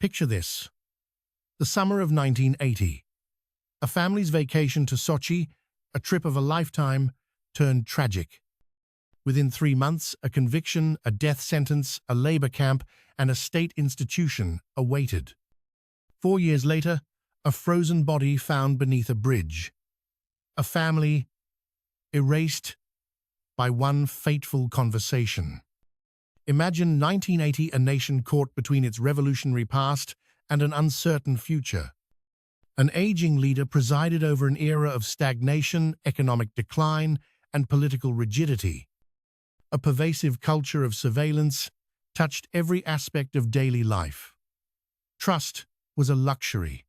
Picture this. The summer of 1980. A family's vacation to Sochi, a trip of a lifetime, turned tragic. Within 3 months, a conviction, a death sentence, a labor camp, and a state institution awaited. 4 years later, a frozen body found beneath a bridge. A family erased by one fateful conversation. Imagine 1980, a nation caught between its revolutionary past and an uncertain future. An aging leader presided over an era of stagnation, economic decline, and political rigidity. A pervasive culture of surveillance touched every aspect of daily life. Trust was a luxury.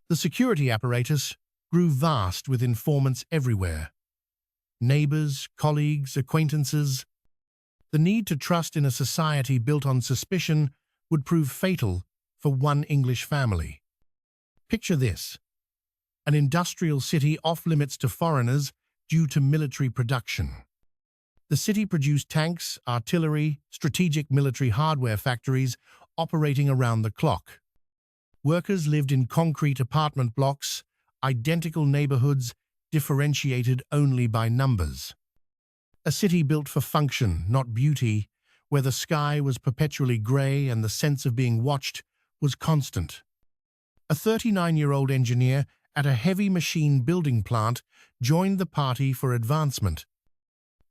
The security apparatus grew vast with informants everywhere. Neighbors, colleagues, acquaintances. The need to trust in a society built on suspicion would prove fatal for one English family. Picture this: an industrial city off-limits to foreigners due to military production. The city produced tanks, artillery, strategic military hardware factories operating around the clock. Workers lived in concrete apartment blocks, identical neighborhoods differentiated only by numbers. A city built for function, not beauty, where the sky was perpetually gray and the sense of being watched was constant. A 39-year-old engineer at a heavy machine building plant joined the party for advancement.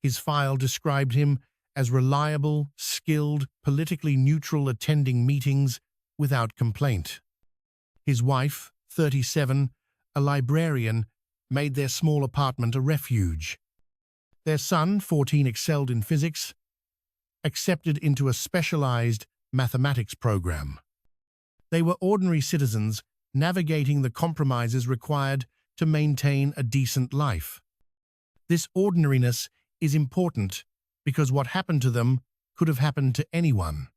His file described him as reliable, skilled, politically neutral, attending meetings without complaint. His wife, 37, a librarian, made their small apartment a refuge. Their son, 14, excelled in physics, accepted into a specialized mathematics program. They were ordinary citizens navigating the compromises required to maintain a decent life. This ordinariness is important because what happened to them could have happened to anyone.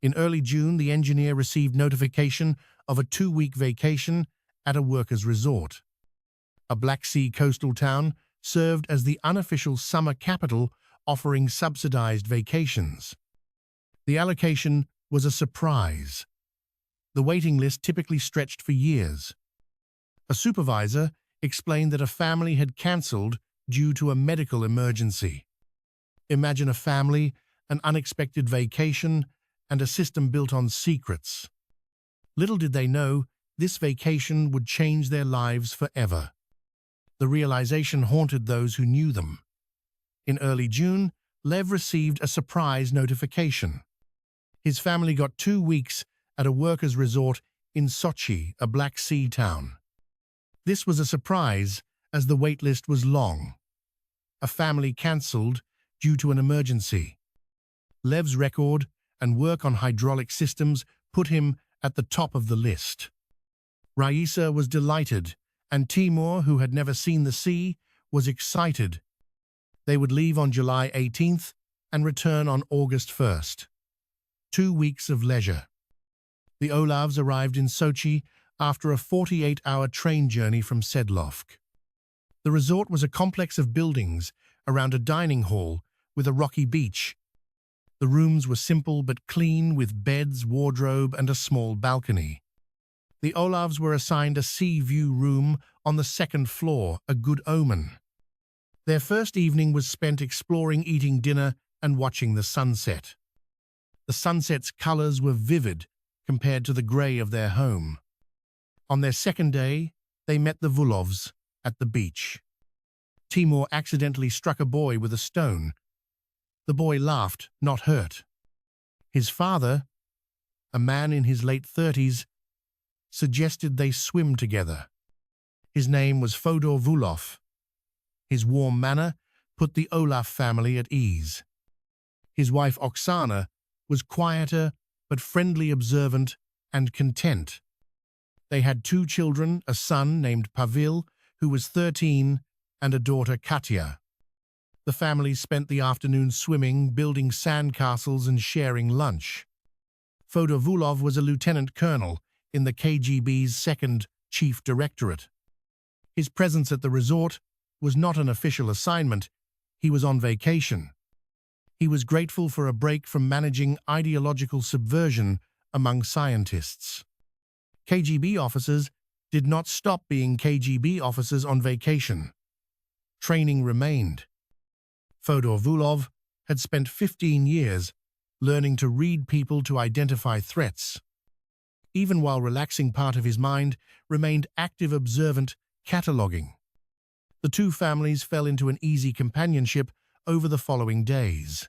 In early June, the engineer received notification of a 2-week vacation at a workers' resort. A Black Sea coastal town served as the unofficial summer capital, offering subsidized vacations. The allocation was a surprise. The waiting list typically stretched for years. A supervisor explained that a family had cancelled due to a medical emergency. Imagine a family, an unexpected vacation, and a system built on secrets. Little did they know, this vacation would change their lives forever. The realization haunted those who knew them. In early June, Lev received a surprise notification. His family got 2 weeks at a workers' resort in Sochi, a Black Sea town. This was a surprise, as the wait list was long. A family cancelled due to an emergency. Lev's record and work on hydraulic systems put him at the top of the list. Raisa was delighted, and Timur, who had never seen the sea, was excited. They would leave on July 18th and return on August 1st. 2 weeks of leisure. The Olavs arrived in Sochi after a 48-hour train journey from Sedlovsk. The resort was a complex of buildings around a dining hall with a rocky beach. The rooms were simple but clean, with beds, wardrobe, and a small balcony. The Olavs were assigned a sea view room on the 2nd floor, a good omen. Their first evening was spent exploring, eating dinner, and watching the sunset. The sunset's colors were vivid compared to the gray of their home. On their second day, they met the Vulovs at the beach. Timur accidentally struck a boy with a stone. The boy laughed, not hurt. His father, a man in his late 30s, suggested they swim together. His name was Fodor Vulov. His warm manner put the Olaf family at ease. His wife Oksana was quieter but friendly, observant, and content. They had 2 children, a son named Pavel, who was 13, and a daughter, Katya. The families spent the afternoon swimming, building sandcastles, and sharing lunch. Fodor Vulov was a lieutenant colonel in the KGB's 2nd Chief Directorate. His presence at the resort was not an official assignment. He was on vacation. He was grateful for a break from managing ideological subversion among scientists. KGB officers did not stop being KGB officers on vacation. Training remained. Fyodor Vulov had spent 15 years learning to read people to identify threats. Even while relaxing, part of his mind remained active, observant, cataloging. The two families fell into an easy companionship over the following days.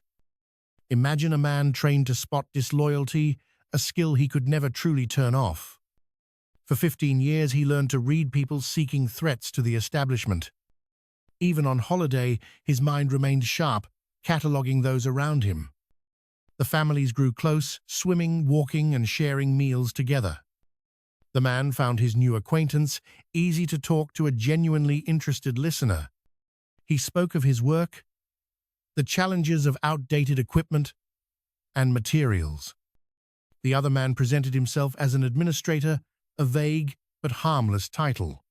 Imagine a man trained to spot disloyalty, a skill he could never truly turn off. For 15 years, he learned to read people seeking threats to the establishment. Even on holiday, his mind remained sharp, cataloging those around him. The families grew close, swimming, walking, and sharing meals together. The man found his new acquaintance easy to talk to, a genuinely interested listener. He spoke of his work, the challenges of outdated equipment and materials. The other man presented himself as an administrator, a vague but harmless title.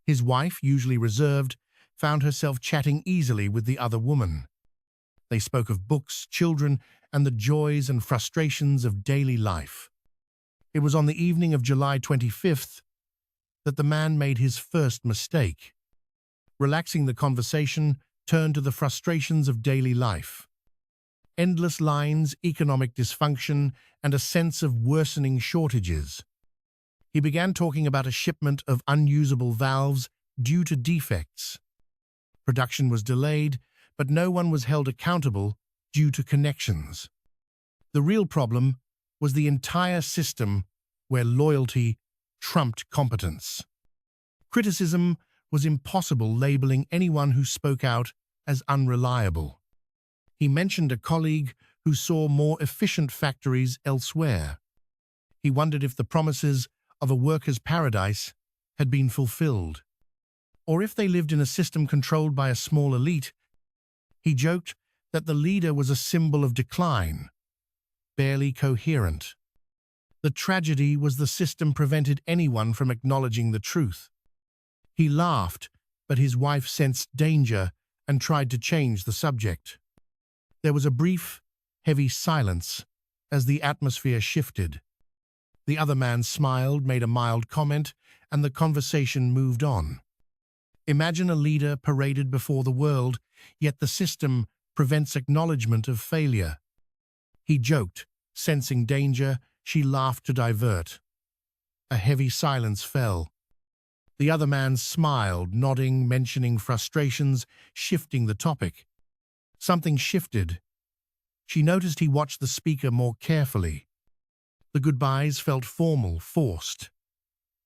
His wife, usually reserved, found herself chatting easily with the other woman. They spoke of books, children, and the joys and frustrations of daily life. It was on the evening of July 25th that the man made his first mistake. Relaxing, the conversation turned to the frustrations of daily life. Endless lines, economic dysfunction, and a sense of worsening shortages. He began talking about a shipment of unusable valves due to defects. Production was delayed, but no one was held accountable due to connections. The real problem was the entire system where loyalty trumped competence. Criticism was impossible, labeling anyone who spoke out as unreliable. He mentioned a colleague who saw more efficient factories elsewhere. He wondered if the promises of a worker's paradise had been fulfilled, or if they lived in a system controlled by a small elite. He joked that the leader was a symbol of decline, barely coherent. The tragedy was the system prevented anyone from acknowledging the truth. He laughed, but his wife sensed danger and tried to change the subject. There was a brief, heavy silence as the atmosphere shifted. The other man smiled, made a mild comment, and the conversation moved on. Imagine a leader paraded before the world, yet the system prevents acknowledgement of failure. He joked, sensing danger. She laughed to divert. A heavy silence fell. The other man smiled, nodding, mentioning frustrations, shifting the topic. Something shifted. She noticed he watched the speaker more carefully. The goodbyes felt formal, forced.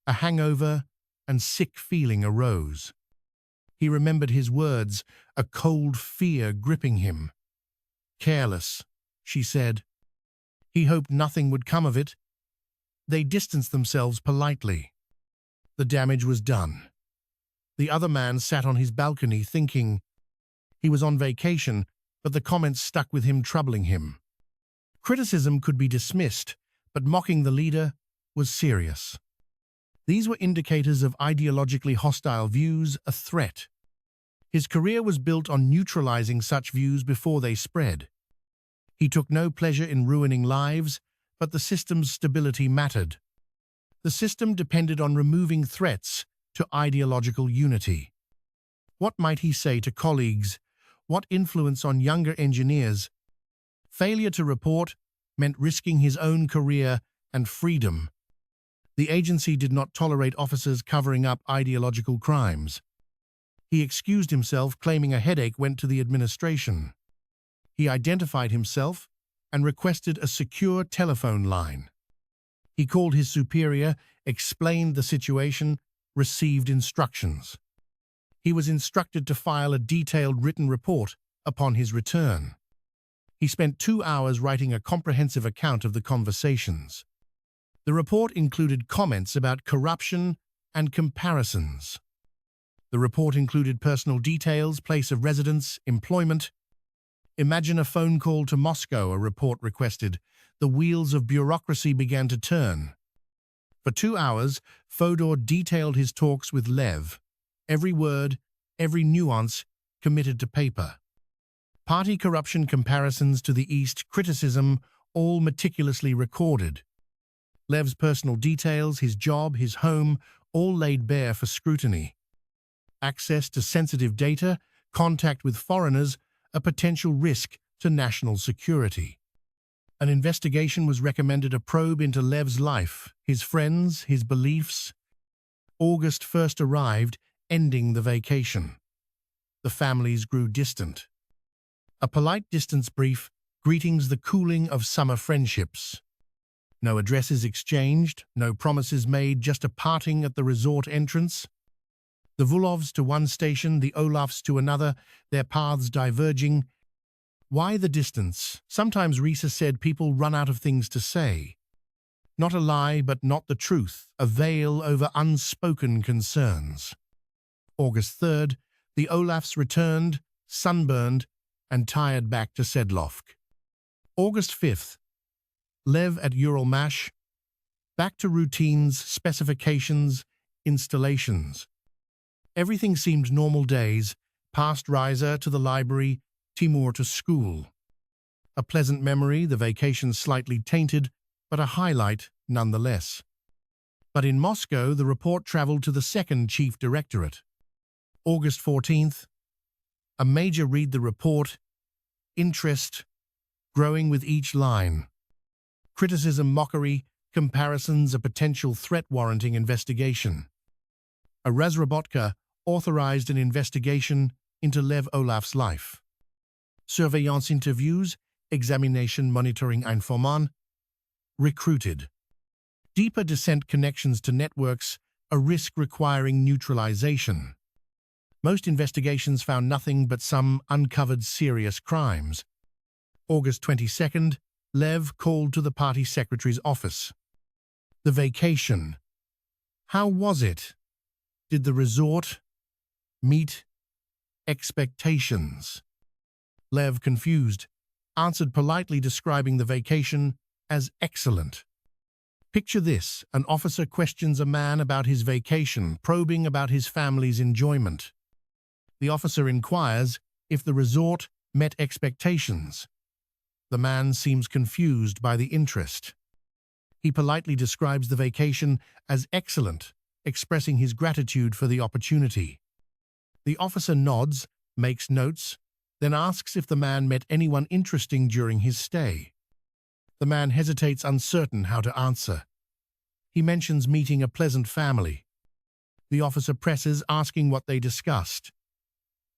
A hangover and sick feeling arose. He remembered his words, a cold fear gripping him. "Careless," she said. He hoped nothing would come of it. They distanced themselves politely. The damage was done. The other man sat on his balcony thinking. He was on vacation, but the comments stuck with him, troubling him. Criticism could be dismissed, but mocking the leader was serious. These were indicators of ideologically hostile views, a threat. His career was built on neutralizing such views before they spread. He took no pleasure in ruining lives, but the system's stability mattered. The system depended on removing threats to ideological unity. What might he say to colleagues? What influence on younger engineers? Failure to report meant risking his own career and freedom. The agency did not tolerate officers covering up ideological crimes. He excused himself, claiming a headache, went to the administration. He identified himself and requested a secure telephone line. He called his superior, explained the situation, received instructions. He was instructed to file a detailed written report upon his return. He spent 2 hours writing a comprehensive account of the conversations. The report included comments about corruption and comparisons. The report included personal details, place of residence, employment. "Imagine a phone call to Moscow," a report requested. The wheels of bureaucracy began to turn. For 2 hours, Fyodor detailed his talks with Lev. Every word, every nuance, committed to paper. Party corruption, comparisons to the East, criticism, all meticulously recorded. Lev's personal details, his job, his home, all laid bare for scrutiny. Access to sensitive data, contact with foreigners, a potential risk to national security. An investigation was recommended, a probe into Lev's life, his friends, his beliefs. August 1st arrived, ending the vacation. The families grew distant. A polite distance brief, greetings the cooling of summer friendships. No addresses exchanged, no promises made, just a parting at the resort entrance. The Vulovs to one station, the Olafs to another, their paths diverging. Why the distance? Sometimes Risa said people run out of things to say. Not a lie, but not the truth, a veil over unspoken concerns. August 3rd, the Olafs returned, sunburned, and tired back to Sedlovsk. August 5th, Lev at Uralmash, back to routines, specifications, installations. Everything seemed normal days, past Risa to the library, Timur to school. A pleasant memory, the vacation slightly tainted, but a highlight nonetheless. But in Moscow, the report traveled to the second chief directorate. August 14th, a major read the report, interest growing with each line. Criticism, mockery, comparisons, a potential threat warranting investigation. A Razrabotka authorized an investigation into Lev Olaf's life. Surveillance interviews, examination monitoring information. Recruited. Deeper descent connections to networks, a risk requiring neutralization. Most investigations found nothing but some uncovered serious crimes. August 22nd, Lev called to the party secretary's office. The vacation. How was it? Did the resort meet expectations? Lev, confused, answered politely, describing the vacation as excellent. Picture this: an officer questions a man about his vacation, probing about his family's enjoyment. The officer inquires if the resort met expectations. The man seems confused by the interest. He politely describes the vacation as excellent, expressing his gratitude for the opportunity. The officer nods, makes notes, then asks if the man met anyone interesting during his stay. The man hesitates, uncertain how to answer. He mentions meeting a pleasant family. The officer presses, asking what they discussed.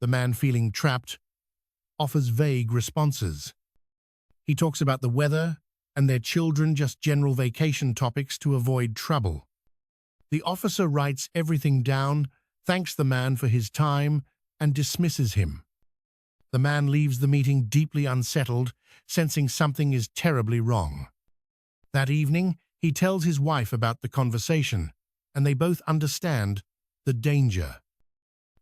The man, feeling trapped, offers vague responses. He talks about the weather and their children, just general vacation topics to avoid trouble. The officer writes everything down, thanks the man for his time, and dismisses him. The man leaves the meeting deeply unsettled, sensing something is terribly wrong. That evening, he tells his wife about the conversation, and they both understand the danger.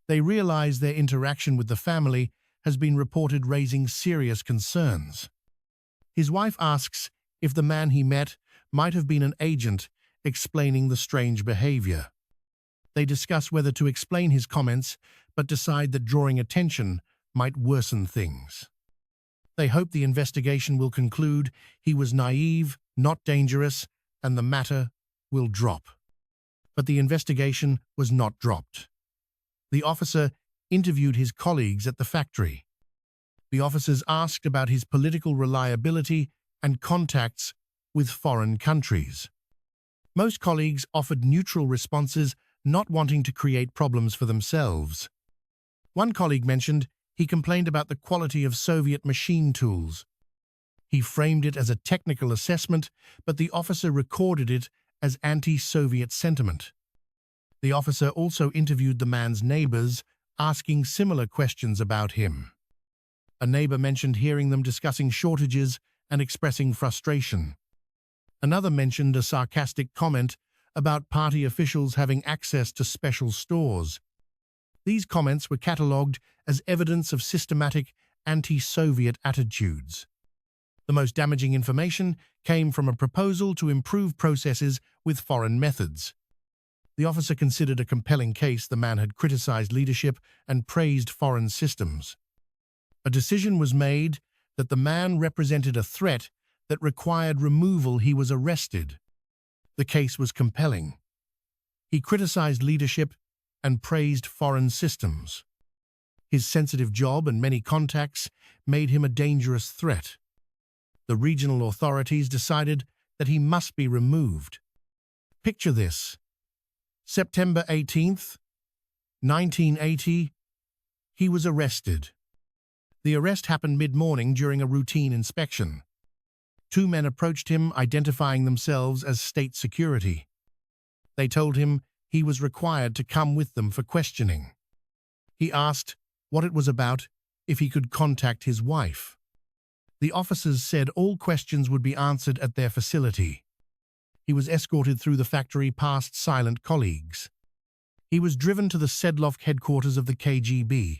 They realize their interaction with the family has been reported, raising serious concerns. His wife asks if the man he met might have been an agent, explaining the strange behavior. They discuss whether to explain his comments, but decide that drawing attention might worsen things. They hope the investigation will conclude he was naive, not dangerous, and the matter will drop. But the investigation was not dropped. The officer interviewed his colleagues at the factory. The officers asked about his political reliability and contacts with foreign countries. Most colleagues offered neutral responses, not wanting to create problems for themselves. One colleague mentioned he complained about the quality of Soviet machine tools. He framed it as a technical assessment, but the officer recorded it as anti-Soviet sentiment. The officer also interviewed the man's neighbors, asking similar questions about him. A neighbor mentioned hearing them discussing shortages and expressing frustration. Another mentioned a sarcastic comment about party officials having access to special stores. These comments were catalogued as evidence of systematic anti-Soviet attitudes. The most damaging information came from a proposal to improve processes with foreign methods. The officer considered a compelling case. The man had criticized leadership and praised foreign systems. A decision was made that the man represented a threat that required removal. He was arrested. The case was compelling. He criticized leadership and praised foreign systems. His sensitive job and many contacts made him a dangerous threat. The regional authorities decided that he must be removed. Picture this. September 18th, 1980, he was arrested. The arrest happened mid-morning during a routine inspection. Two men approached him, identifying themselves as state security. They told him he was required to come with them for questioning. He asked what it was about, if he could contact his wife. The officers said all questions would be answered at their facility. He was escorted through the factory past silent colleagues. He was driven to the Sedlov headquarters of the KGB.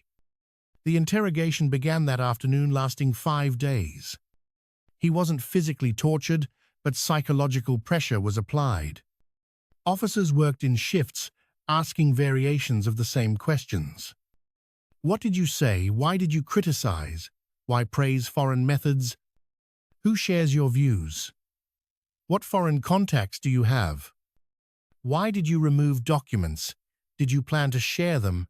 The interrogation began that afternoon, lasting 5 days. He wasn't physically tortured, but psychological pressure was applied. Officers worked in shifts, asking variations of the same questions. What did you say? Why did you criticize? Why praise foreign methods? Who shares your views? What foreign contacts do you have? Why did you remove documents? Did you plan to share them?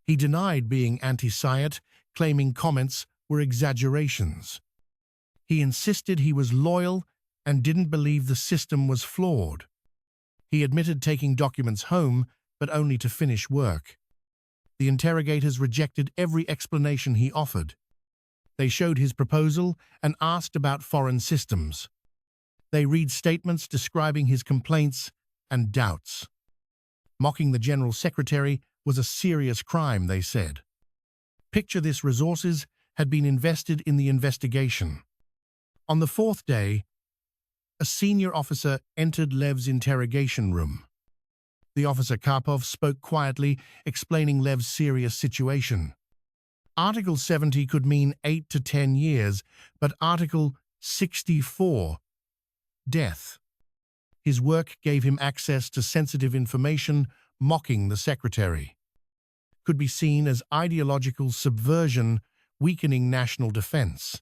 He denied being anti-Soviet, claiming comments were exaggerations. He insisted he was loyal and didn't believe the system was flawed. He admitted taking documents home, but only to finish work. The interrogators rejected every explanation he offered. They showed his proposal and asked about foreign systems. They read statements describing his complaints and doubts. Mocking the General Secretary was a serious crime, they said. Picture this: resources had been invested in the investigation. On the 4th day, a senior officer entered Lev's interrogation room. The officer Karpov spoke quietly, explaining Lev's serious situation. Article 70 could mean 8 to 10 years, but Article 64, death. His work gave him access to sensitive information, mocking the secretary. Could be seen as ideological subversion, weakening national defense.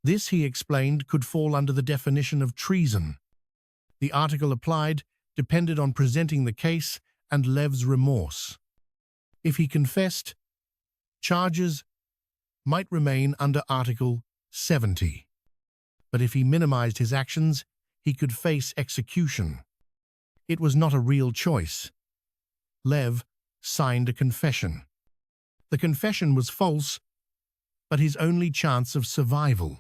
This, he explained, could fall under the definition of treason. The article applied depended on presenting the case and Lev's remorse. If he confessed, charges might remain under Article 70. But if he minimized his actions, he could face execution. It was not a real choice. Lev signed a confession. The confession was false, but his only chance of survival.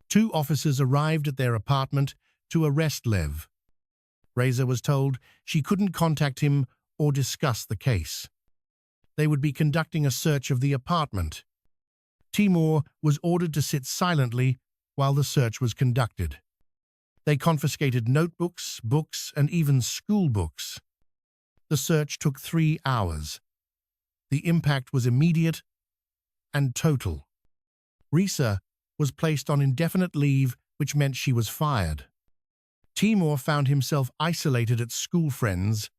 2 officers arrived at their apartment to arrest Lev. Reza was told she couldn't contact him or discuss the case. They would be conducting a search of the apartment. Timur was ordered to sit silently while the search was conducted. They confiscated notebooks, books, and even school books. The search took 3 hours. The impact was immediate and total. Risa was placed on indefinite leave, which meant she was fired. Timur found himself isolated at school. Friends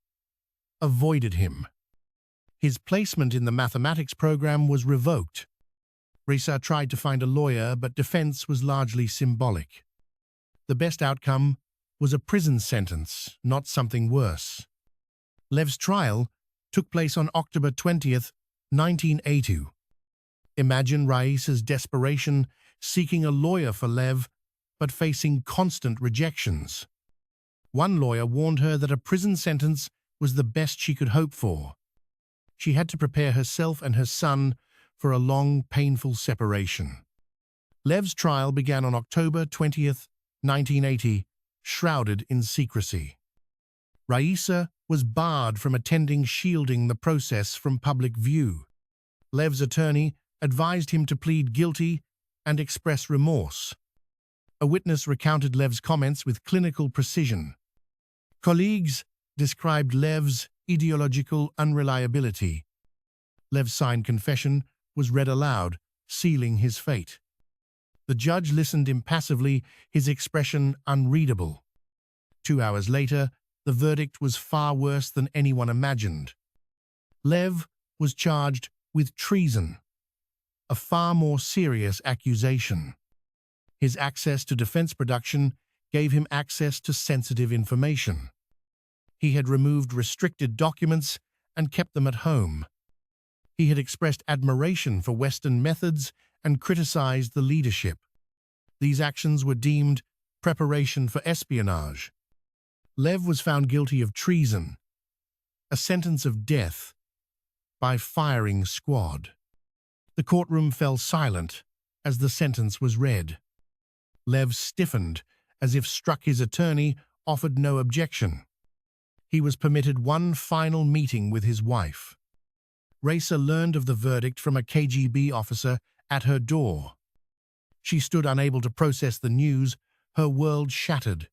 avoided him. His placement in the mathematics program was revoked. Risa tried to find a lawyer, but defense was largely symbolic. The best outcome was a prison sentence, not something worse. Lev's trial took place on October 20th, 1980. Imagine Raisa's desperation, seeking a lawyer for Lev, but facing constant rejections. One lawyer warned her that a prison sentence was the best she could hope for. She had to prepare herself and her son for a long, painful separation. Lev's trial began on October 20th, 1980, shrouded in secrecy. Raisa was barred from attending, shielding the process from public view. Lev's attorney advised him to plead guilty and express remorse. A witness recounted Lev's comments with clinical precision. Colleagues described Lev's ideological unreliability. Lev's signed confession was read aloud, sealing his fate. The judge listened impassively, his expression unreadable. 2 hours later, the verdict was far worse than anyone imagined. Lev was charged with treason, a far more serious accusation. His access to defense production gave him access to sensitive information. He had removed restricted documents and kept them at home. He had expressed admiration for Western methods and criticized the leadership. These actions were deemed preparation for espionage. Lev was found guilty of treason, a sentence of death by firing squad. The courtroom fell silent as the sentence was read. Lev stiffened as if struck. His attorney offered no objection. He was permitted one final meeting with his wife. Raisa learned of the verdict from a KGB officer at her door. She stood unable to process the news, her world shattered.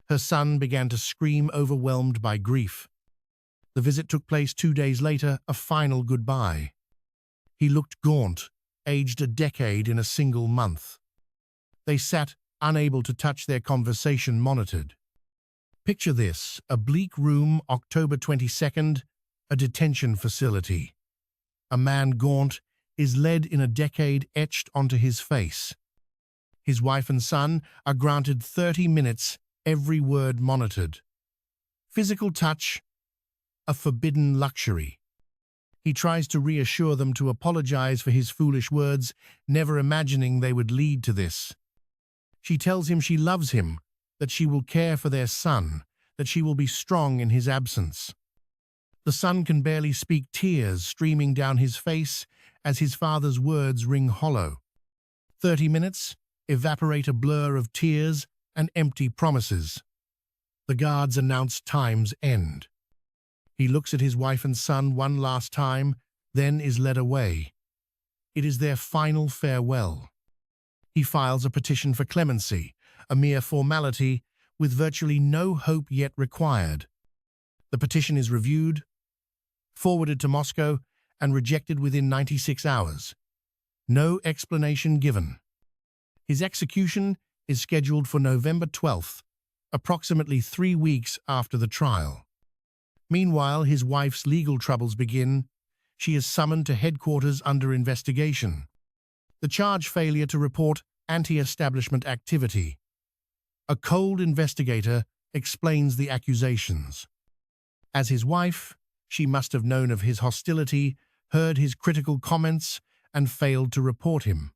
Her son began to scream, overwhelmed by grief. The visit took place 2 days later, a final goodbye. He looked gaunt, aged a decade in a single month. They sat, unable to touch, their conversation monitored. Picture this, a bleak room, October 22nd, a detention facility. A man gaunt is led in a decade etched onto his face. His wife and son are granted 30 minutes, every word monitored. Physical touch, a forbidden luxury. He tries to reassure them, to apologize for his foolish words, never imagining they would lead to this. She tells him she loves him, that she will care for their son, that she will be strong in his absence. The son can barely speak, tears streaming down his face as his father's words ring hollow. 30 minutes evaporate, a blur of tears and empty promises. The guards announce time's end. He looks at his wife and son one last time, then is led away. It is their final farewell. He files a petition for clemency, a mere formality with virtually no hope yet required. The petition is reviewed, forwarded to Moscow, and rejected within 96 hours. No explanation given. His execution is scheduled for November 12th, approximately 3 weeks after the trial. Meanwhile, his wife's legal troubles begin. She is summoned to headquarters under investigation. The charge: failure to report anti-establishment activity. A cold investigator explains the accusations. As his wife, she must have known of his hostility, heard his critical comments, and failed to report him.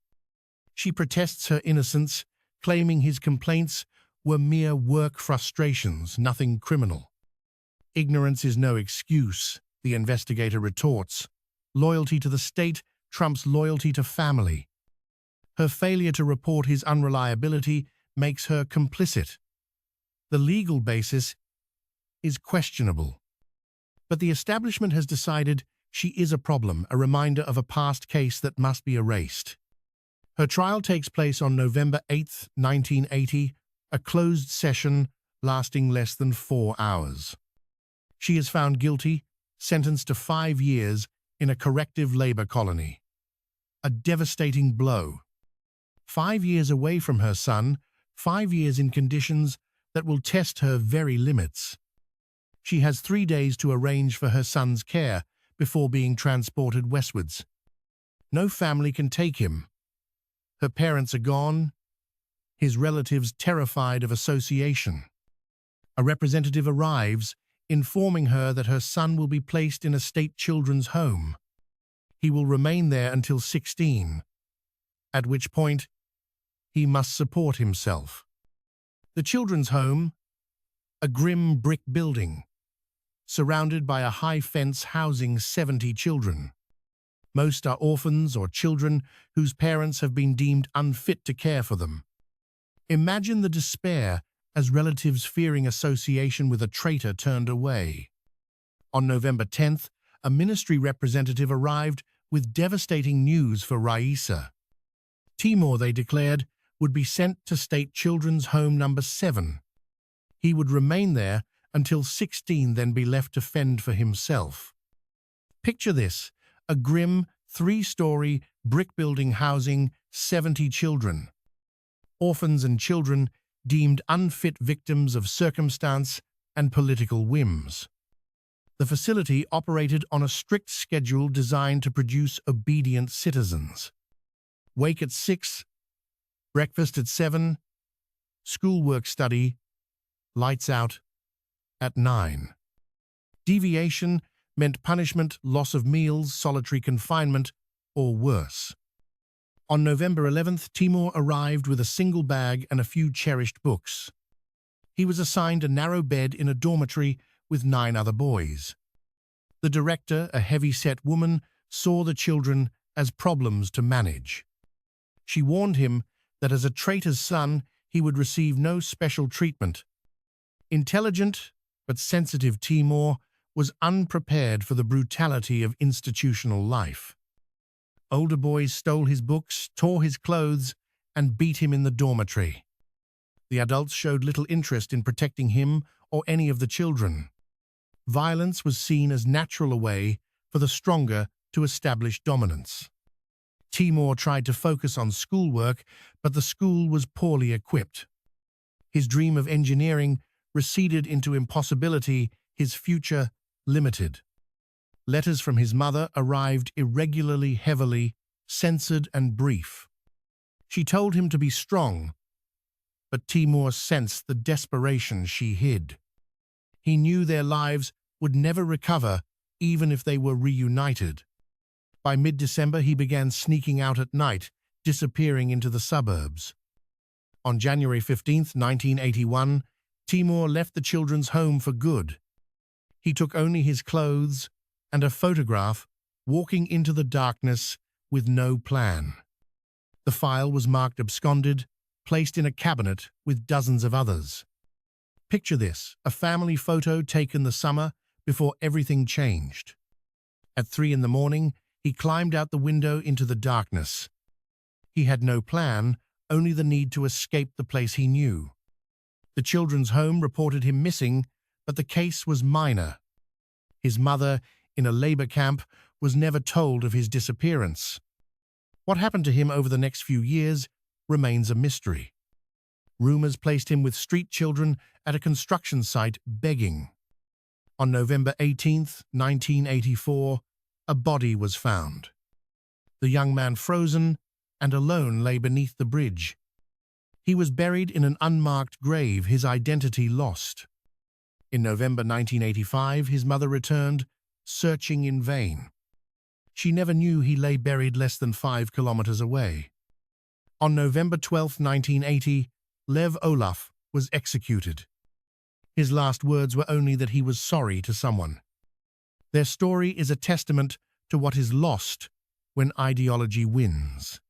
She protests her innocence, claiming his complaints were mere work frustrations, nothing criminal. Ignorance is no excuse, the investigator retorts. Loyalty to the state trumps loyalty to family. Her failure to report his unreliability makes her complicit. The legal basis is questionable. But the establishment has decided she is a problem, a reminder of a past case that must be erased. Her trial takes place on November 8, 1980, a closed session lasting less than 4 hours. She is found guilty, sentenced to 5 years in a corrective labor colony. A devastating blow. 5 years away from her son, 5 years in conditions that will test her very limits. She has 3 days to arrange for her son's care before being transported westwards. No family can take him. Her parents are gone, his relatives terrified of association. A representative arrives, informing her that her son will be placed in a state children's home. He will remain there until 16, at which point he must support himself. The children's home, a grim brick building, surrounded by a high fence housing 70 children. Most are orphans or children whose parents have been deemed unfit to care for them. Imagine the despair as relatives, fearing association with a traitor, turned away. On November 10th, a ministry representative arrived with devastating news for Raisa. Timur, they declared, would be sent to State Children's Home number 7. He would remain there until 16, then be left to fend for himself. Picture this, a grim 3-story brick building housing 70 children. Orphans and children deemed unfit, victims of circumstance and political whims. The facility operated on a strict schedule designed to produce obedient citizens. Wake at 6, breakfast at 7, schoolwork study, lights out, at 9. Deviation meant punishment, loss of meals, solitary confinement, or worse. On November 11th, Timur arrived with a single bag and a few cherished books. He was assigned a narrow bed in a dormitory with 9 other boys. The director, a heavy-set woman, saw the children as problems to manage. She warned him that as a traitor's son, he would receive no special treatment. Intelligent but sensitive Timur was unprepared for the brutality of institutional life. Older boys stole his books, tore his clothes, and beat him in the dormitory. The adults showed little interest in protecting him or any of the children. Violence was seen as natural a way for the stronger to establish dominance. Timur tried to focus on schoolwork, but the school was poorly equipped. His dream of engineering receded into impossibility, his future limited. Letters from his mother arrived irregularly, heavily, censored and brief. She told him to be strong, but Timur sensed the desperation she hid. He knew their lives would never recover, even if they were reunited. By mid-December, he began sneaking out at night, disappearing into the suburbs. On January 15, 1981, Timur left the children's home for good. He took only his clothes and a photograph, walking into the darkness with no plan. The file was marked absconded, placed in a cabinet with dozens of others. Picture this, a family photo taken the summer before everything changed. At 3 in the morning, he climbed out the window into the darkness. He had no plan, only the need to escape the place he knew. The children's home reported him missing, but the case was minor. His mother, in a labor camp, was never told of his disappearance. What happened to him over the next few years remains a mystery. Rumors placed him with street children at a construction site begging. On November 18, 1984, a body was found. The young man frozen and alone lay beneath the bridge. He was buried in an unmarked grave, his identity lost. In November 1985, his mother returned, searching in vain. She never knew he lay buried less than 5 kilometers away. On November 12, 1980, Lev Olaf was executed. His last words were only that he was sorry to someone. Their story is a testament to what is lost when ideology wins.